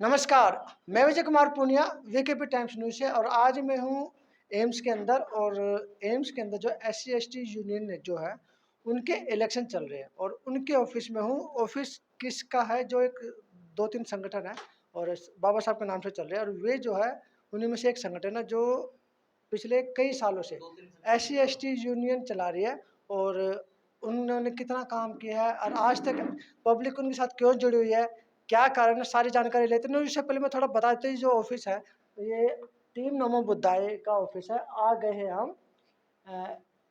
नमस्कार, मैं Vijay Kumar Poonia VKP times news से और आज मैं हूँ एम्स के अंदर और एम्स के अंदर जो एससी एसटी यूनियन जो है उनके इलेक्शन चल रहे हैं और उनके ऑफिस में हूँ। ऑफिस किसका है? जो एक 2-3 संगठन है और बाबा साहब के नाम से चल रहे हैं और वे जो है उन्हीं में से एक संगठन है जो पिछले कई सालों से एससी एसटी यूनियन चला रही है और उन्होंने कितना काम किया है और आज तक पब्लिक उनके साथ क्यों जुड़ी हुई है, क्या कारण है, सारी जानकारी लेते हैं। उससे पहले मैं थोड़ा बता देता हूँ, जो ऑफिस है ये टीम नमो बुद्धाय का ऑफिस है। आ गए हैं हम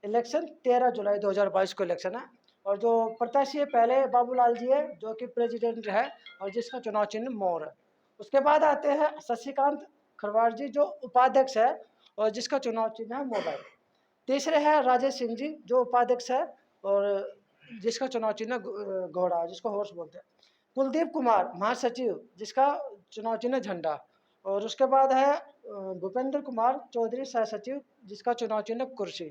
इलेक्शन 13 जुलाई 2022 को इलेक्शन है और जो प्रत्याशी है पहले बाबूलाल जी है जो कि प्रेसिडेंट है और जिसका चुनाव चिन्ह मोर है। उसके बाद आते हैं शशिकांत खरवार जी जो उपाध्यक्ष है और जिसका चुनाव चिन्ह है मोबाइल। तीसरे हैं राजेश सिंह जी जो उपाध्यक्ष है और जिसका चुनाव चिन्ह घोड़ा जिसको हॉर्स बोलते हैं। कुलदीप कुमार महासचिव जिसका चुनाव चिन्ह झंडा और उसके बाद है भूपेंद्र कुमार चौधरी सह सचिव जिसका चुनाव चिन्ह कुर्सी।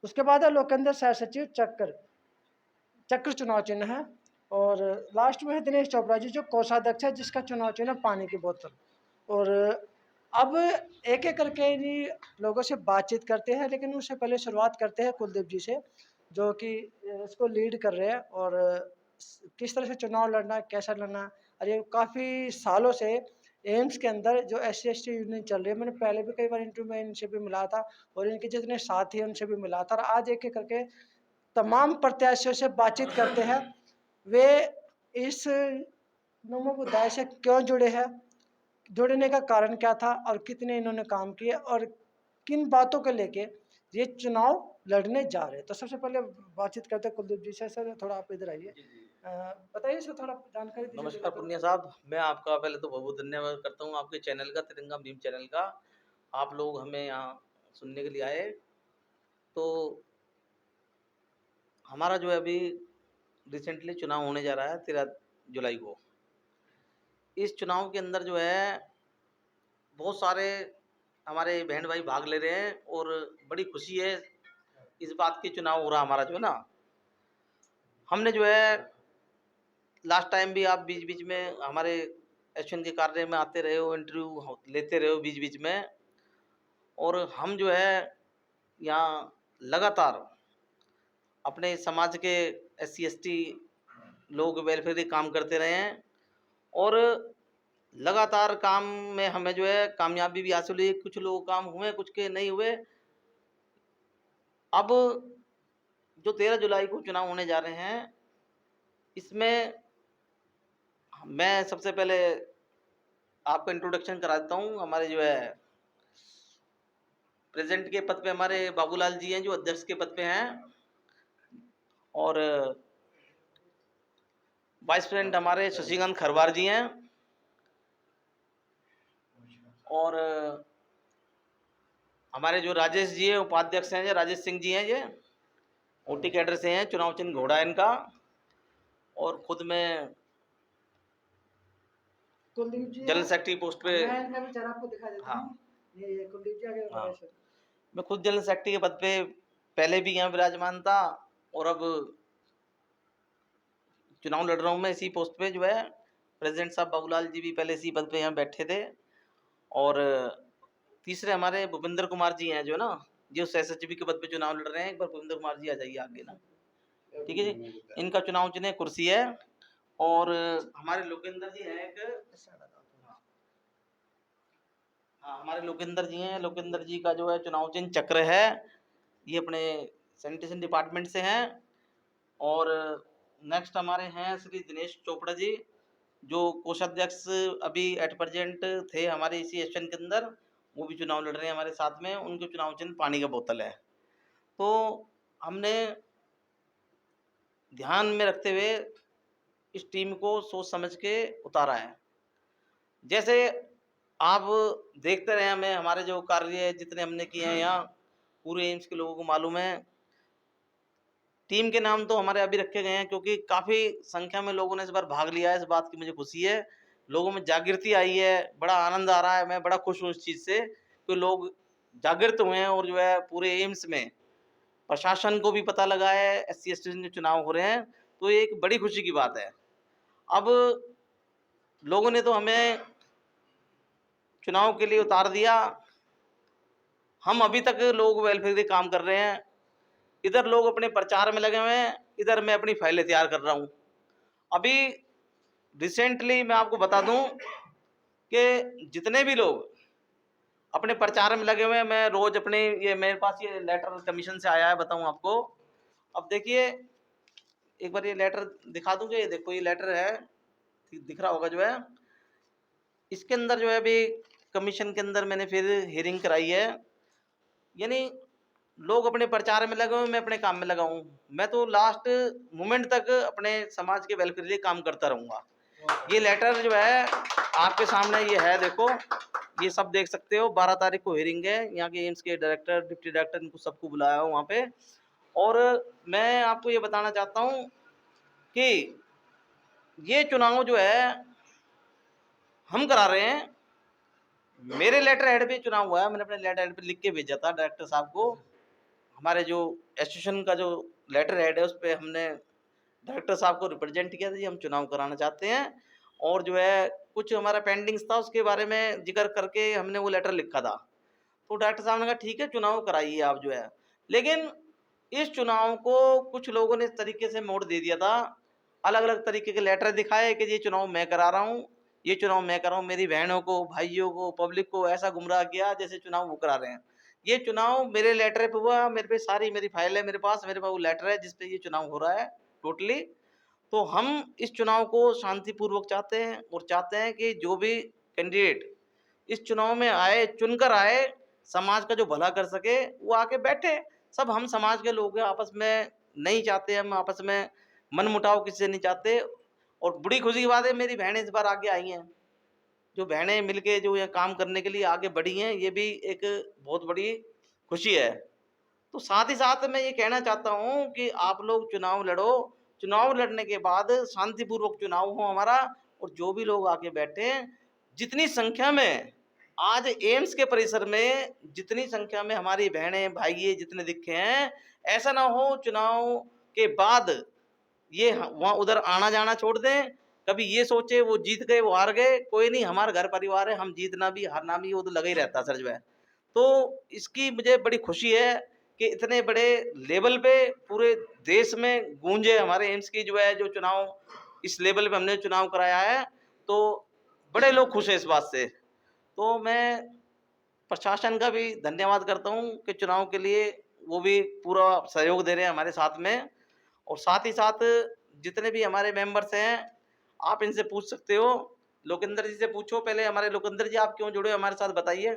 उसके बाद है लोकेंद्र सह सचिव चक्र चुनाव चिन्ह है और लास्ट में है दिनेश चोपड़ा जी जो कोषाध्यक्ष है जिसका चुनाव चिन्ह पानी की बोतल। और अब एक एक करके इन्हीं लोगों से बातचीत करते हैं, लेकिन उससे पहले शुरुआत करते हैं कुलदीप जी से जो कि इसको लीड कर रहे हैं और किस तरह से चुनाव लड़ना है, कैसा लड़ना है। और ये काफ़ी सालों से एम्स के अंदर जो एससी एसटी यूनियन चल रही है, मैंने पहले भी कई बार इंटरव्यू में इनसे भी मिला था और इनके जितने साथी हैं उनसे भी मिला था और आज एक एक करके तमाम प्रत्याशियों से बातचीत करते हैं। वे इस नमो बुद्धाय से क्यों जुड़े हैं, जुड़ने का कारण क्या था और कितने इन्होंने काम किए और किन बातों को लेके ये चुनाव लड़ने जा रहे हैं। तो सबसे पहले बातचीत करते हैं कुलदीप जी से। सर थोड़ा आप इधर आइए, बताइए सर, थोड़ा जानकारी दीजिए। नमस्कार पुनिया साहब, मैं आपका पहले तो बहुत बहुत धन्यवाद करता हूँ आपके चैनल का, तिरंगा भीम चैनल का। आप लोग हमें यहाँ सुनने के लिए आए। तो हमारा जो है अभी रिसेंटली चुनाव होने जा रहा है 13 जुलाई को। इस चुनाव के अंदर जो है बहुत सारे हमारे बहन भाई भाग ले रहे हैं और बड़ी खुशी है इस बात की। चुनाव हो रहा हमारा जो है ना, हमने जो है लास्ट टाइम भी आप बीच बीच में हमारे एसएन के कार्य में आते रहे हो, इंटरव्यू लेते रहे हो बीच बीच में। और हम जो है यहाँ लगातार अपने समाज के एससी एसटी लोग वेलफेयर के काम करते रहे हैं और लगातार काम में हमें जो है कामयाबी भी हासिल हुई। कुछ लोग काम हुए, कुछ के नहीं हुए। अब जो 13 जुलाई को चुनाव होने जा रहे हैं, इसमें मैं सबसे पहले आपको इंट्रोडक्शन करा देता हूँ। हमारे जो है प्रेसिडेंट के पद पे हमारे बाबूलाल जी हैं जो अध्यक्ष के पद पे हैं और वाइस प्रेसिडेंट हमारे शशिकांत खरवार जी हैं और हमारे जो राजेश जी हैं उपाध्यक्ष हैं, राजेश सिंह जी हैं, ये ओटी कैडर से हैं, चुनाव चिन्ह घोड़ा इनका। और खुद में कुलदीप जी जनरल सेक्रेटरी पोस्ट पे। मैं इनका भी चेहरा आपको दिखा देता हाँ हूँ। ये कुलदीप जी आगे हाँ, बताइए सर। मैं खुद जनरल सेक्रेटरी के पद पे पहले भी यहाँ विराजमान था और अब चुनाव लड़ रहा हूँ मैं इसी पोस्ट पे। जो है प्रेसिडेंट साहब बाबूलाल जी भी पहले इसी पद पे यहाँ बैठे थे। और तीसरे हमारे भूपेंद्र कुमार जी हैं जो ना, जो SSGB के पद पे चुनाव लड़ रहे हैं। एक बार भूपेंद्र कुमार जी आ जाइए आगे ना, ठीक है जी। इनका चुनाव चिन्ह कुर्सी है। और हमारे लोकेंद्र जी हैं एक, हाँ हमारे लोकेंद्र जी हैं। लोकेंद्र जी का जो है चुनाव चिन्ह चक्र है। ये अपने सैनिटेशन डिपार्टमेंट से हैं। और नेक्स्ट हमारे हैं श्री दिनेश चोपड़ा जी जो कोषाध्यक्ष अभी एट प्रेजेंट थे हमारे इसी एसएन के अंदर। वो भी चुनाव लड़ रहे हैं हमारे साथ में। उनके चुनाव चिन्ह पानी का बोतल है। तो हमने ध्यान में रखते हुए इस टीम को सोच समझ के उतारा है। जैसे आप देखते रहे हमें, हमारे जो कार्य जितने हमने किए हैं यहाँ, पूरे एम्स के लोगों को मालूम है। टीम के नाम तो हमारे अभी रखे गए हैं क्योंकि काफ़ी संख्या में लोगों ने इस बार भाग लिया है। इस बात की मुझे खुशी है, लोगों में जागृति आई है, बड़ा आनंद आ रहा है। मैं बड़ा खुश हूँ इस चीज़ से कि लोग जागृत हुए हैं और जो है पूरे एम्स में प्रशासन को भी पता लगा है SC ST के चुनाव हो रहे हैं। तो ये एक बड़ी खुशी की बात है। अब लोगों ने तो हमें चुनाव के लिए उतार दिया। हम अभी तक लोग वेलफेयर के काम कर रहे हैं, इधर लोग अपने प्रचार में लगे हुए हैं, इधर मैं अपनी फाइलें तैयार कर रहा हूँ। अभी रिसेंटली मैं आपको बता दूं कि जितने भी लोग अपने प्रचार में लगे हुए हैं, मैं रोज अपने ये मेरे पास ये लेटर कमीशन से आया है, बताऊं आपको। अब देखिए, एक बार ये लेटर दिखा दूंगे, ये देखो ये लेटर है, दिख रहा होगा जो है। इसके अंदर जो है अभी कमीशन के अंदर मैंने फिर हियरिंग कराई है, यानी लोग अपने प्रचार में लगे हुए, मैं अपने काम में लगा हूँ। मैं तो लास्ट मोमेंट तक अपने समाज के वेलफेयर के लिए काम करता रहूँगा। ये लेटर जो है आपके सामने ये है, देखो ये सब देख सकते हो। 12 तारीख को हियरिंग है, यहाँ के एम्स के डायरेक्टर, डिप्टी डायरेक्टर, इनको सबको बुलाया हो वहाँ पे। और मैं आपको ये बताना चाहता हूँ कि ये चुनाव जो है हम करा रहे हैं। मेरे लेटर हेड पे चुनाव हुआ है, मैंने अपने लेटर हेड पे लिख के भेजा था डायरेक्टर साहब को। हमारे जो एसोसिएशन का जो लेटर हेड है उस पर हमने डायरेक्टर साहब को रिप्रेजेंट किया था, जी हम चुनाव कराना चाहते हैं, और जो है कुछ हमारा पेंडिंग्स था उसके बारे में जिक्र करके हमने वो लेटर लिखा था। तो डायरेक्टर साहब ने कहा ठीक है चुनाव कराइए आप जो है। लेकिन इस चुनाव को कुछ लोगों ने इस तरीके से मोड़ दे दिया था, अलग अलग तरीके के लेटर दिखाए कि ये चुनाव मैं करा रहा हूँ, ये चुनाव मैं कर रहा हूँ, मेरी बहनों को, भाइयों को, पब्लिक को ऐसा गुमराह किया जैसे चुनाव वो करा रहे हैं। ये चुनाव मेरे लेटर पे हुआ, मेरे पे सारी मेरी फाइल है, मेरे पास वो लेटर है जिसपे ये चुनाव हो रहा है टोटली। तो हम इस चुनाव को शांतिपूर्वक चाहते हैं, और चाहते हैं कि जो भी कैंडिडेट इस चुनाव में आए, चुनकर आए, समाज का जो भला कर सके वो आके बैठे। सब हम समाज के लोग हैं, आपस में नहीं चाहते, हम आपस में मनमुटाव किसी से नहीं चाहते। और बड़ी खुशी की बात है, मेरी बहनें इस बार आगे आई हैं। जो बहनें मिलके जो ये काम करने के लिए आगे बढ़ी हैं, ये भी एक बहुत बड़ी खुशी है। तो साथ ही साथ मैं ये कहना चाहता हूँ कि आप लोग चुनाव लड़ो, चुनाव लड़ने के बाद शांतिपूर्वक चुनाव हो हमारा, और जो भी लोग आके बैठे हैं, जितनी संख्या में आज एम्स के परिसर में जितनी संख्या में हमारी बहनें भाई जितने दिखे हैं, ऐसा ना हो चुनाव के बाद ये वहाँ उधर आना जाना छोड़ दें, कभी ये सोचे वो जीत गए वो हार गए। कोई नहीं, हमारा घर परिवार है, हम जीतना भी हारना भी वो तो लगा ही रहता सर जो है। तो इसकी मुझे बड़ी खुशी है कि इतने बड़े लेवल पे पूरे देश में गूंजे हमारे एम्स की जो है जो चुनाव, इस लेवल पे हमने चुनाव कराया है, तो बड़े लोग खुश हैं इस बात से। तो मैं प्रशासन का भी धन्यवाद करता हूँ कि चुनाव के लिए वो भी पूरा सहयोग दे रहे हैं हमारे साथ में। और साथ ही साथ जितने भी हमारे मेंबर्स हैं, आप इनसे पूछ सकते हो। लोकेंद्र जी से पूछो पहले, हमारे लोकेंद्र जी आप क्यों जुड़े हमारे साथ, बताइए।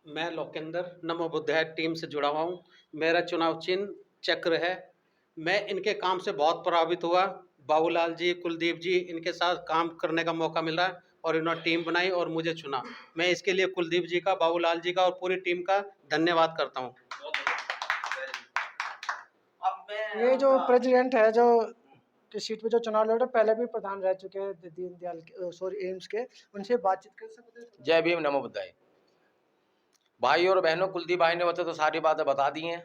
मैं लोकेंद्र नमो बुद्धाय टीम से जुड़ा हुआ हूँ। मेरा चुनाव चिन्ह चक्र है। मैं इनके काम से बहुत प्रभावित हुआ। बाबूलाल जी, कुलदीप जी, इनके साथ काम करने का मौका मिला और इन्होंने टीम बनाई और मुझे चुना। मैं इसके लिए कुलदीप जी का, बाबूलाल जी का और पूरी टीम का धन्यवाद करता हूँ। ये जो प्रेसिडेंट है जो की सीट पे जो चुनाव लड़ रहे पहले भी प्रधान रह चुके हैं दीनदयाल सॉरी एम्स के, उनसे बातचीत कर सकते हैं? जय भीम नमो बुद्धाय। भाई और बहनों, कुलदीप भाई ने होते तो सारी बातें बता दी हैं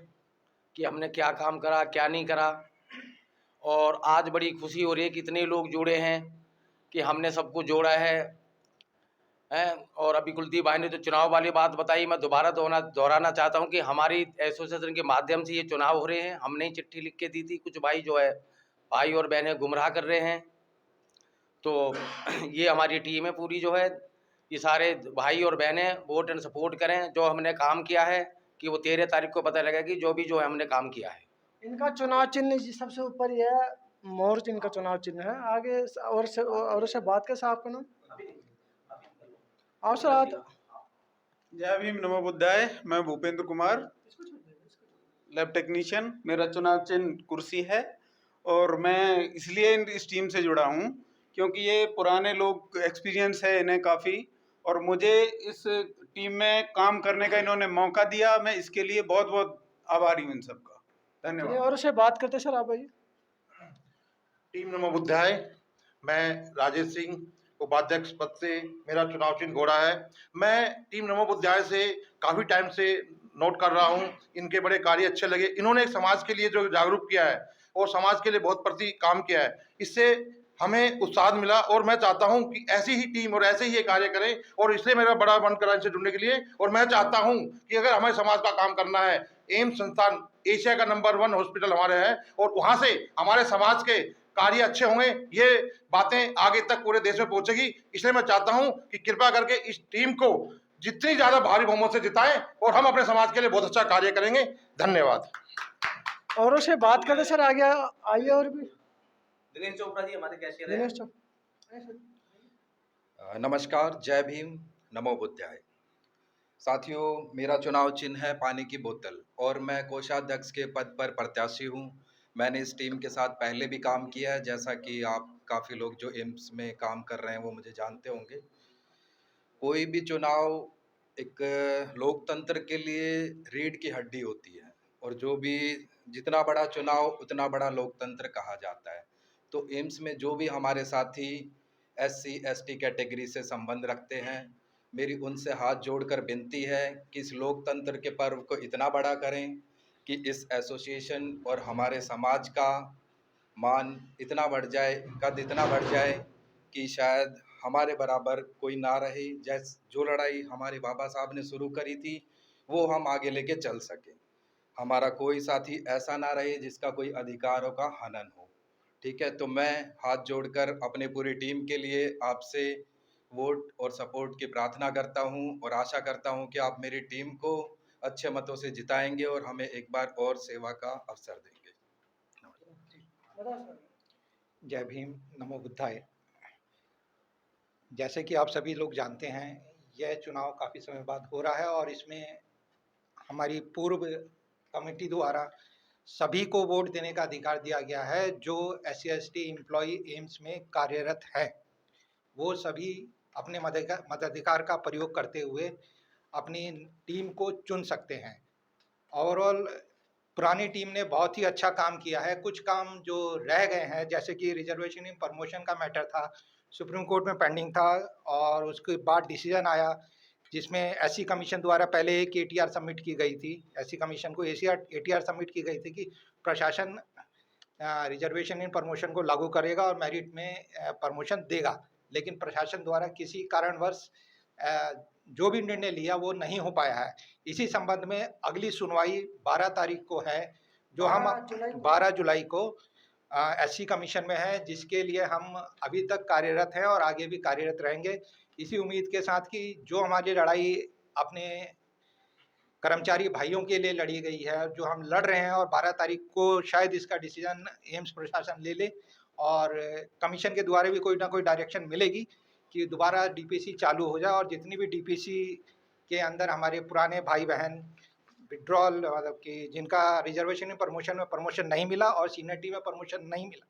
कि हमने क्या काम करा क्या नहीं करा। और आज बड़ी खुशी हो रही है कि इतने लोग जुड़े हैं कि हमने सबको जोड़ा है। और अभी कुलदीप भाई ने जो चुनाव वाली बात बताई, मैं दोबारा दोहराना चाहता हूं कि हमारी एसोसिएशन के माध्यम से ये चुनाव हो रहे हैं। हमने ही चिट्ठी लिख के दी थी, कुछ भाई जो है भाई और बहनें गुमराह कर रहे हैं, तो ये हमारी टीम है पूरी जो है, ये सारे भाई और बहनें वोट एंड सपोर्ट करें। जो हमने काम किया है कि वो 13 तारीख को पता लगेगा कि जो भी जो है हमने काम किया है। इनका चुनाव चिन्ह सबसे ऊपर ये है, मोर इनका चुनाव चिन्ह है। आगे और से बात कर साहब का नाम अवसर। जय भीम नमो बुद्धाय। मैं भूपेंद्र कुमार, लैब टेक्नीशियन। मेरा चुनाव चिन्ह कुर्सी है और मैं इसलिए इस टीम से जुड़ा हूँ क्योंकि ये पुराने लोग, एक्सपीरियंस है इन्हें काफ़ी, और मुझे इस टीम में काम करने का इन्होंने मौका दिया। मैं इसके लिए बहुत बहुत आभारी हूँ इन सबका। धन्यवाद। और से बात करते सर आप भाई। टीम नमो बुद्धाय। मैं राजेश सिंह, उपाध्यक्ष पद से मेरा चुनाव चिन्ह घोड़ा है। मैं टीम नमो बुद्धाय से काफ़ी टाइम से नोट कर रहा हूँ, इनके बड़े कार्य अच्छे लगे। इन्होंने समाज के लिए जो जागरूक किया है और समाज के लिए बहुत प्रति काम किया है। इससे हमें उत्साह मिला और मैं चाहता हूं कि ऐसी ही टीम और ऐसे ही ये कार्य करें, और इसलिए मेरा बड़ा मन करा इनसे जुड़ने के लिए। और मैं चाहता हूं कि अगर हमें समाज का काम करना है, एम्स संस्थान एशिया का नंबर 1 हॉस्पिटल हमारे है और वहां से हमारे समाज के कार्य अच्छे होंगे, ये बातें आगे तक पूरे देश में पहुंचेगी। इसलिए मैं चाहता हूं कि कृपया करके इस टीम को जितनी ज्यादा भारी बहुमत से जिताएं और हम अपने समाज के लिए बहुत अच्छा कार्य करेंगे। धन्यवाद। औरों से बात करते सर, आगे आइए। और भी दिनेश चोपड़ा जी हमारे कैशियर हैं। दिनेश चौक। नमस्कार, जय भीम, नमो बुद्धाय। साथियों, मेरा चुनाव चिन्ह है पानी की बोतल और मैं कोषाध्यक्ष के पद पर प्रत्याशी हूं। मैंने इस टीम के साथ पहले भी काम किया है, जैसा कि आप काफ़ी लोग जो एम्स में काम कर रहे हैं वो मुझे जानते होंगे। कोई भी चुनाव एक लोकतंत्र के लिए रीढ़ की हड्डी होती है और जो भी जितना बड़ा चुनाव उतना बड़ा लोकतंत्र कहा जाता है। तो एम्स में जो भी हमारे साथी SC ST कैटेगरी से संबंध रखते हैं, मेरी उनसे हाथ जोड़कर विनती है कि इस लोकतंत्र के पर्व को इतना बड़ा करें कि इस एसोसिएशन और हमारे समाज का मान इतना बढ़ जाए, कद इतना बढ़ जाए कि शायद हमारे बराबर कोई ना रहे। जैसे जो लड़ाई हमारे बाबा साहब ने शुरू करी थी वो हम आगे लेके चल सकें। हमारा कोई साथी ऐसा ना रहे जिसका कोई अधिकारों का हनन हो। ठीक है, तो मैं हाथ जोड़कर अपने पूरी टीम के लिए आपसे वोट और सपोर्ट की प्रार्थना करता हूं और आशा करता हूं कि आप मेरी टीम को अच्छे मतों से जिताएंगे और हमें एक बार और सेवा का अवसर देंगे। जय भीम, नमो बुद्धाय। जैसे कि आप सभी लोग जानते हैं, यह चुनाव काफ़ी समय बाद हो रहा है और इसमें हमारी पूर्व कमेटी द्वारा सभी को वोट देने का अधिकार दिया गया है। जो SC ST एम्प्लॉई एम्स में कार्यरत है वो सभी अपने मताधिकार का प्रयोग करते हुए अपनी टीम को चुन सकते हैं। ओवरऑल पुरानी टीम ने बहुत ही अच्छा काम किया है। कुछ काम जो रह गए हैं, जैसे कि रिजर्वेशन इन प्रमोशन का मैटर था, सुप्रीम कोर्ट में पेंडिंग था और उसके बाद डिसीजन आया जिसमें SC कमीशन द्वारा पहले एक ATR सबमिट की गई थी। SC कमीशन को ATR सबमिट की गई थी कि प्रशासन रिजर्वेशन इन प्रमोशन को लागू करेगा और मेरिट में प्रमोशन देगा, लेकिन प्रशासन द्वारा किसी कारणवश जो भी निर्णय लिया वो नहीं हो पाया है। इसी संबंध में अगली सुनवाई 12 तारीख को है, जो हम 12 जुलाई को SC कमीशन में है, जिसके लिए हम अभी तक कार्यरत हैं और आगे भी कार्यरत रहेंगे, इसी उम्मीद के साथ कि जो हमारी लड़ाई अपने कर्मचारी भाइयों के लिए लड़ी गई है, जो हम लड़ रहे हैं, और 12 तारीख को शायद इसका डिसीजन एम्स प्रशासन ले ले और कमीशन के द्वारा भी कोई ना कोई डायरेक्शन मिलेगी कि दोबारा DPC चालू हो जाए और जितनी भी DPC के अंदर हमारे पुराने भाई बहन विड्रॉल मतलब कि जिनका रिजर्वेशन में प्रमोशन नहीं मिला और सीनियरिटी में प्रमोशन नहीं मिला,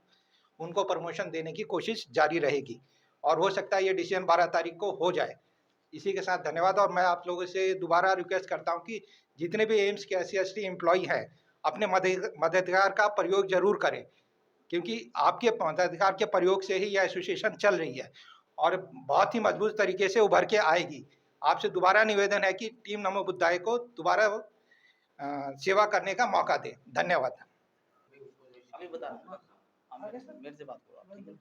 उनको प्रमोशन देने की कोशिश जारी रहेगी और हो सकता है ये डिसीजन 12 तारीख को हो जाए। इसी के साथ धन्यवाद। और मैं आप लोगों से दोबारा रिक्वेस्ट करता हूं कि जितने भी एम्स के SC ST एम्प्लॉई हैं अपने मताधिकार का प्रयोग जरूर करें, क्योंकि आपके मताधिकार के प्रयोग से ही यह एसोसिएशन चल रही है और बहुत ही मजबूत तरीके से उभर के आएगी। आपसे दोबारा निवेदन है कि टीम नमो बुद्धाय को दोबारा सेवा करने का मौका दें। धन्यवाद। अभी बता मेरे से बात करो आप, ठीक है?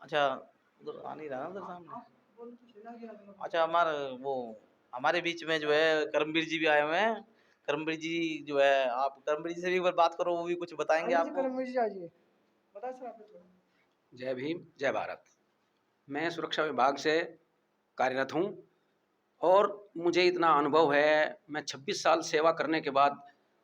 अच्छा, उधर आ नहीं रहा ना उधर सामने। अच्छा, हमारे बीच में जो है करमवीर जी भी आए हुए हैं। करमवीर जी जो है, आप करमवीर जी से भी एक बार बात करो, वो भी कुछ बताएंगे आपको। करमवीर जी आइए, बता सर आप। जय भीम, जय भारत। मैं सुरक्षा विभाग से कार्यरत हूं और मुझे इतना अनुभव है, मैं 26 साल सेवा करने के बाद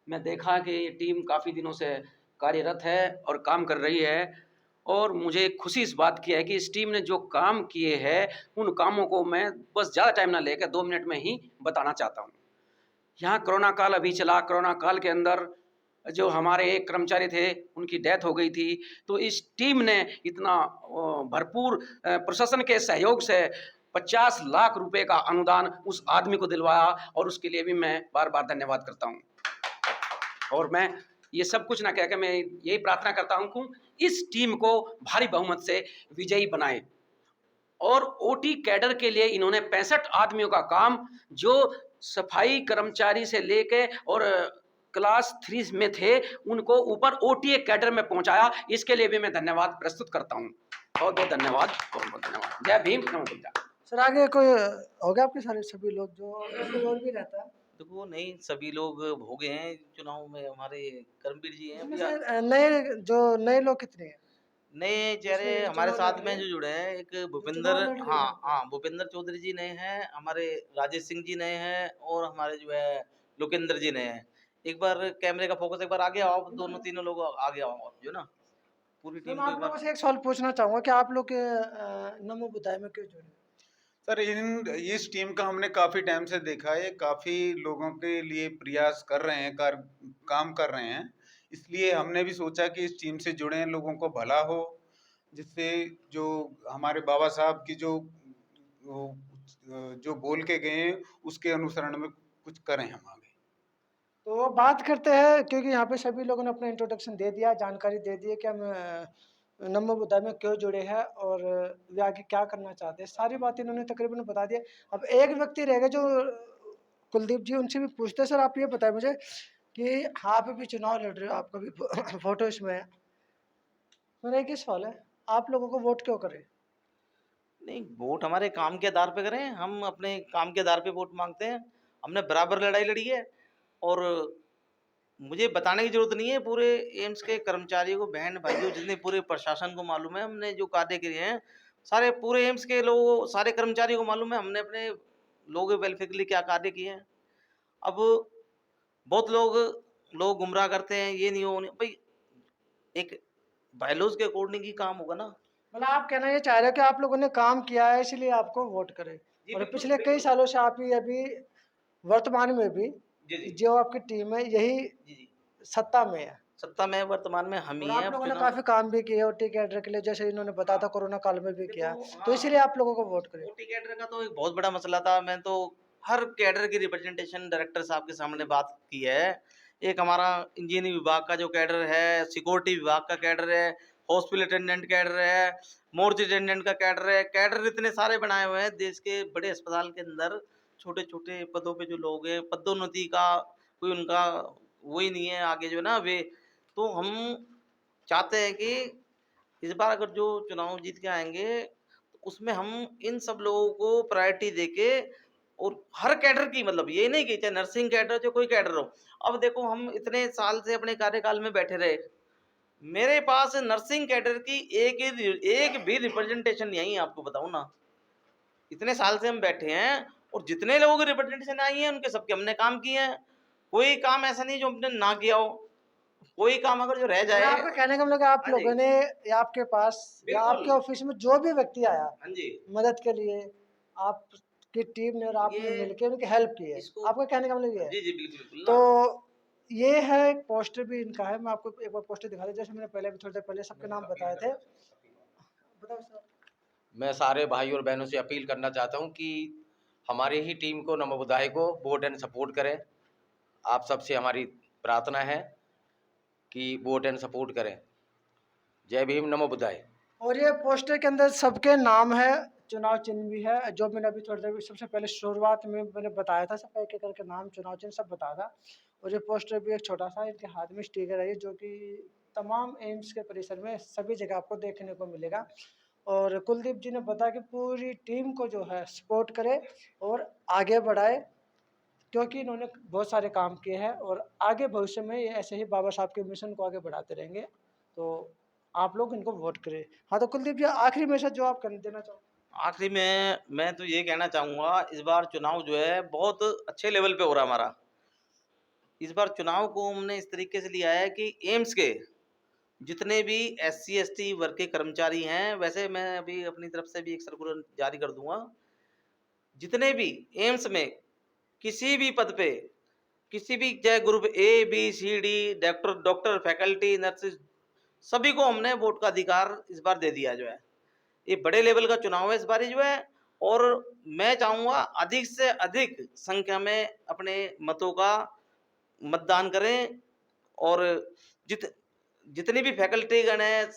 मैं देखा कि ये टीम काफ़ी दिनों से कार्यरत है और काम कर रही है और मुझे खुशी इस बात की है कि इस टीम ने जो काम किए हैं उन कामों को मैं बस ज़्यादा टाइम ना लेकर 2 मिनट में ही बताना चाहता हूँ। यहाँ कोरोना काल अभी चला, कोरोना काल के अंदर जो हमारे एक कर्मचारी थे उनकी डेथ हो गई थी, तो इस टीम ने इतना भरपूर प्रशासन के सहयोग से 50 लाख रुपए का अनुदान उस आदमी को दिलवाया और उसके लिए भी मैं बार बार धन्यवाद करता हूँ। और मैं ये सब कुछ ना कहकर मैं यही प्रार्थना करता हूँ कि इस टीम को भारी बहुमत से विजयी बनाए। और OT कैडर के लिए इन्होंने 65 आदमियों का काम, जो सफाई कर्मचारी से लेके और क्लास 3 में थे उनको ऊपर ओटीए कैडर में पहुंचाया। इसके लिए भी मैं धन्यवाद प्रस्तुत करता हूं। बहुत बहुत धन्यवाद, बहुत बहुत धन्यवाद। जय भीम, नमो बुद्धाय। सर आगे कोई हो गया आपके सारे सभी लोग जो कोई और भी रहता है? देखो नहीं, सभी लोग हो गए हैं चुनाव में, हमारे कर्मवीर जी हैं इसमें भैया। से नए लोग कितने हैं? नए चेहरे जिसमें हमारे चुनाव साथ लड़ में रहे जो हैं, जुड़े हैं, एक जो भूपेंद्र, चुनाव लड़ रहे हैं हाँ यहाँ पे। हाँ, भूपेंद्र चौधरी जी नए हैं, हमारे राजेश सिंह जी नए हैं, और हमारे जो है लोकेंद्र जी नए हैं। एक बार कैमरे का फोकस एक बार आगे आओ, आप दोनों तीनों लोग आगे आओ, आप जो ना पूरी सर टीम मैं को आप एक लोगों बार। से एक सवाल पूछना चाहूंगा कि आप लोग नमो बुदाई में क्यों जुड़े? सर इस टीम का हमने काफ़ी टाइम से देखा है, काफ़ी लोगों के लिए प्रयास कर रहे हैं, काम कर रहे हैं। इसलिए हमने भी सोचा कि इस टीम से जुड़ें, लोगों को भला हो, जिससे जो हमारे बाबा साहब की जो बोल के गए हैं उसके अनुसरण में कुछ करें हम आगे। तो बात करते हैं, क्योंकि यहाँ पे सभी लोगों ने अपना इंट्रोडक्शन दे दिया, जानकारी दे दी है कि हम नमो बुद्धा में क्यों जुड़े हैं और वे आगे क्या करना चाहते हैं। सारी बातें इन्होंने तकरीबन बता दिया। अब एक व्यक्ति रहेगा जो कुलदीप जी, उनसे भी पूछते हैं। सर आप ये बताएं मुझे कि आप भी चुनाव लड़ रहे हो, आपका भी फोटो इसमें है। मेरा एक ही सवाल है, आप लोगों को वोट क्यों करें? नहीं, वोट हमारे काम के आधार पे करें, हम अपने काम के आधार पे वोट मांगते हैं। हमने बराबर लड़ाई लड़ी है, और मुझे बताने की जरूरत नहीं है, पूरे एम्स के कर्मचारियों को, बहन भाइयों, जितने पूरे प्रशासन को मालूम है हमने जो कार्य किए हैं। सारे पूरे एम्स के लोगों, सारे कर्मचारियों को मालूम है हमने अपने लोगों के वेलफेयर के लिए क्या कार्य किए हैं। अब बहुत लोग गुमराह करते हैं, ये नहीं हो भाई, एक बायलॉज के अकॉर्डिंग ही काम होगा ना। मतलब आप कहना ये चाह रहे हो कि आप लोगों ने काम किया है इसलिए आपको वोट करें, जी और बिल्कुल, पिछले कई बिल्कुल। सालों से आप ही अभी वर्तमान में भी जी जी जो आपकी टीम है यही जी जी। सत्ता में है, सत्ता में वर्तमान में हम और ही हैं। आप अब लोगों ने चुनाव, काफी काम भी किए ओटी कैडर के लिए, जैसे इन्होंने बताया था कोरोना काल में भी किया, देखो तो हाँ, इसीलिए आप लोगों को वोट करें। ओटी कैडर का तो एक बहुत बड़ा मसला था। मैं तो हर कैडर की रिप्रेजेंटेशन डायरेक्टर साहब के सामने बात की है। एक हमारा इंजीनियरिंग विभाग का जो कैडर है, सिक्योरिटी विभाग का कैडर है, हॉस्पिटल अटेंडेंट कैडर है, मोर्च अटेंडेंट का कैडर है। कैडर इतने सारे बनाए हुए हैं देश के बड़े अस्पताल के अंदर। छोटे छोटे पदों पे जो लोग हैं, पदोन्नति का कोई उनका वो ही नहीं है आगे जो है ना वे। तो हम चाहते हैं कि इस बार अगर जो चुनाव जीत के आएंगे, तो उसमें हम इन सब लोगों को प्रायोरिटी देके, और हर कैडर की, मतलब ये नहीं कि चाहे नर्सिंग कैडर हो चाहे कोई कैडर हो। अब देखो हम इतने साल से अपने कार्यकाल में बैठे रहे, मेरे पास नर्सिंग कैडर की एक भी रिप्रेजेंटेशन नहीं आई है, आपको बताऊं ना। इतने साल से हम बैठे हैं, और जितने लोगों की रिप्रेजेंटेशन आई है उनके सबके हमने काम किए हैं। कोई काम ऐसा नहीं जो हमने ना किया हो। कोई काम अगर जो रह मतलब जाए। आपका कहने का मतलब है आप हाँ जी, लोगों ने, या आपके पास या बिल्कुल। आपके ऑफिस में जो भी व्यक्ति आया हाँ जी, मदद के लिए, आपकी टीम ने और आपने ये मिलकर उनकी हेल्प की है, इसको, आपका कहने का मतलब ये है। जी जी बिल्कुल बिल्कुल तो ना। ये है, एक पोस्टर भी इनका है, मैं आपको एक बार पोस्टर दिखा दूं, जैसे मैंने पहले भी थोड़ी देर पहले सबके नाम बताए थे। बताओ सर। मैं सारे भाई और बहनों से अपील करना चाहता हूं कि हमारी ही टीम को, नमो बुद्धाय को, वोट एंड सपोर्ट करें। आप सबसे हमारी प्रार्थना है कि वोट एंड सपोर्ट करें। जय भीम, नमो बुद्धाय। और ये पोस्टर के अंदर सबके नाम है, चुनाव चिन्ह भी है, जो मैंने अभी थोड़ी देर सबसे पहले शुरुआत में मैंने बताया था, सब एक एक करके नाम, चुनाव चिन्ह सब बताया था। और ये पोस्टर भी एक छोटा सा इनके हाथ में स्टिकर है, जो कि तमाम एम्स के परिसर में सभी जगह आपको देखने को मिलेगा। और कुलदीप जी ने बताया कि पूरी टीम को जो है सपोर्ट करे और आगे बढ़ाए, क्योंकि इन्होंने बहुत सारे काम किए हैं और आगे भविष्य में ये ऐसे ही बाबा साहब के मिशन को आगे बढ़ाते रहेंगे। तो आप लोग इनको वोट करें। हाँ, तो कुलदीप जी आखिरी मैसेज जो आप कर देना चाहो। आखिरी में मैं तो ये कहना चाहूँगा, इस बार चुनाव जो है बहुत अच्छे लेवल पे हो रहा है हमारा। इस बार चुनाव को हमने इस तरीके से लिया है कि एम्स के जितने भी SC ST वर्ग के कर्मचारी हैं, वैसे मैं अभी अपनी तरफ से भी एक सर्कुलर जारी कर दूंगा। जितने भी एम्स में किसी भी पद पे, किसी भी चाहे group ABCD, doctor faculty nurses, सभी को हमने वोट का अधिकार इस बार दे दिया जो है। ये बड़े लेवल का चुनाव है इस बारी जो है, और मैं चाहूँगा अधिक से अधिक संख्या में अपने मतों का मतदान करें। और जितनी भी फैकल्टी गण हैं,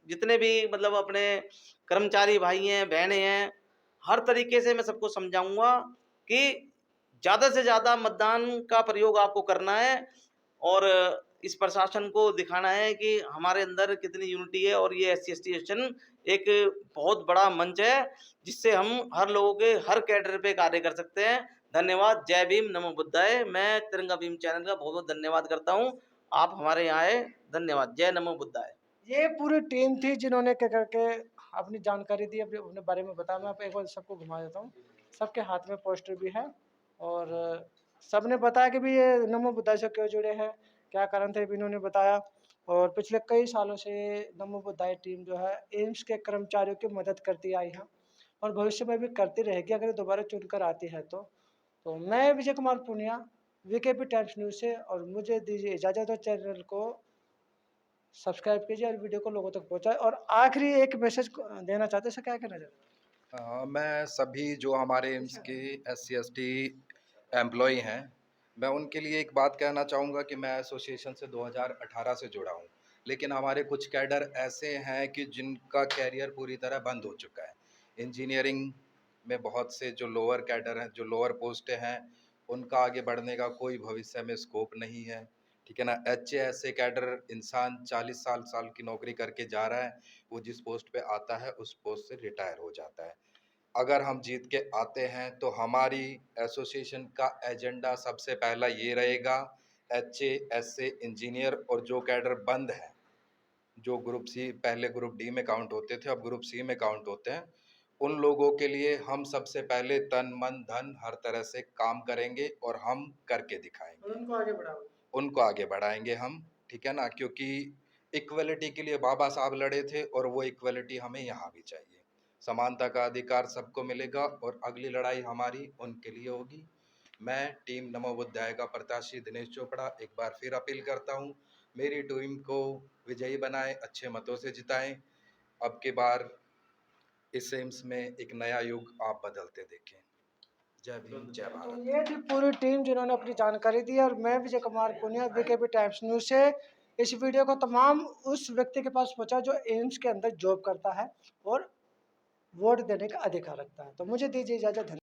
जितने भी मतलब अपने कर्मचारी भाई हैं बहनें हैं, हर तरीके से मैं सबको समझाऊंगा कि ज़्यादा से ज़्यादा मतदान का प्रयोग आपको करना है। और इस प्रशासन को दिखाना है कि हमारे अंदर कितनी यूनिटी है और ये SC ST एसोसिएशन एक बहुत बड़ा मंच है जिससे हम हर लोगों के हर कैडर पे कार्य कर सकते हैं। धन्यवाद। जय भीम, नमो बुद्धाय। मैं तिरंगा भीम चैनल का बहुत-बहुत धन्यवाद करता हूँ। आप हमारे यहाँ आए, धन्यवाद। जय नमो बुद्धाय। ये पूरी टीम थी जिन्होंने क्या करके अपनी जानकारी दी, अपने बारे में बताया। मैं आप एक बार सबको घुमा देता हूँ। सबके हाथ में पोस्टर भी है और सबने बताया कि भी ये नमो बुद्धाय से क्यों जुड़े हैं, क्या कारण थे, भी इन्होंने बताया। और पिछले कई सालों से नमो बुद्धाय टीम जो है एम्स के कर्मचारियों की मदद करती आई है और भविष्य में भी करती रहेगी अगर दोबारा चुनकर आती है तो मैं Vijay Kumar Poonia, VKP times news से, और मुझे दीजिए इजाज़त और चैनल को सब्सक्राइब कीजिए और वीडियो को लोगों तक पहुंचाएं। और आखिरी एक मैसेज देना चाहते हैं, सर क्या कहना चाहते हैं? मैं सभी जो हमारे एम्स के SC ST एम्प्लॉय हैं, मैं उनके लिए एक बात कहना चाहूँगा कि मैं एसोसिएशन से 2018 से जुड़ा हूँ, लेकिन हमारे कुछ कैडर ऐसे हैं कि जिनका कैरियर पूरी तरह बंद हो चुका है। इंजीनियरिंग में बहुत से जो लोअर कैडर हैं, जो लोअर पोस्टें हैं, उनका आगे बढ़ने का कोई भविष्य में स्कोप नहीं है, ठीक है ना। ऐसे कैडर इंसान 40 साल की नौकरी करके जा रहा है, वो जिस पोस्ट पे आता है उस पोस्ट से रिटायर हो जाता है। अगर हम जीत के आते हैं तो हमारी एसोसिएशन का एजेंडा सबसे पहला ये रहेगा, HA इंजीनियर और जो कैडर बंद है, जो ग्रुप सी पहले ग्रुप डी में काउंट होते थे अब ग्रुप सी में काउंट होते हैं, उन लोगों के लिए हम सबसे पहले तन मन धन हर तरह से काम करेंगे और हम करके दिखाएंगे, उनको आगे बढ़ाओ। उनको आगे बढ़ाएंगे हम, ठीक है ना। क्योंकि इक्वलिटी के लिए बाबा साहब लड़े थे और वो इक्वलिटी हमें यहाँ भी चाहिए। समानता का अधिकार सबको मिलेगा और अगली लड़ाई हमारी उनके लिए होगी। मैं टीम नमो बुद्धाय का प्रत्याशी दिनेश चोपड़ा एक बार फिर अपील करता हूँ, मेरी टीम को विजयी बनाएं, अच्छे मतों से जिताएं। अब की बार इस एम्स में एक नया युग आप बदलते देखें। जय भीम, जय तो भारत। ये थी पूरी टीम जिन्होंने अपनी जानकारी दी और मैं Vijay Kumar Punia, VKP times news से इस वीडियो को तमाम उस व्यक्ति के पास पहुंचा जो एम्स के अंदर जॉब करता है और वोट देने का अधिकार रखता है। तो मुझे दीजिए इजाज़त।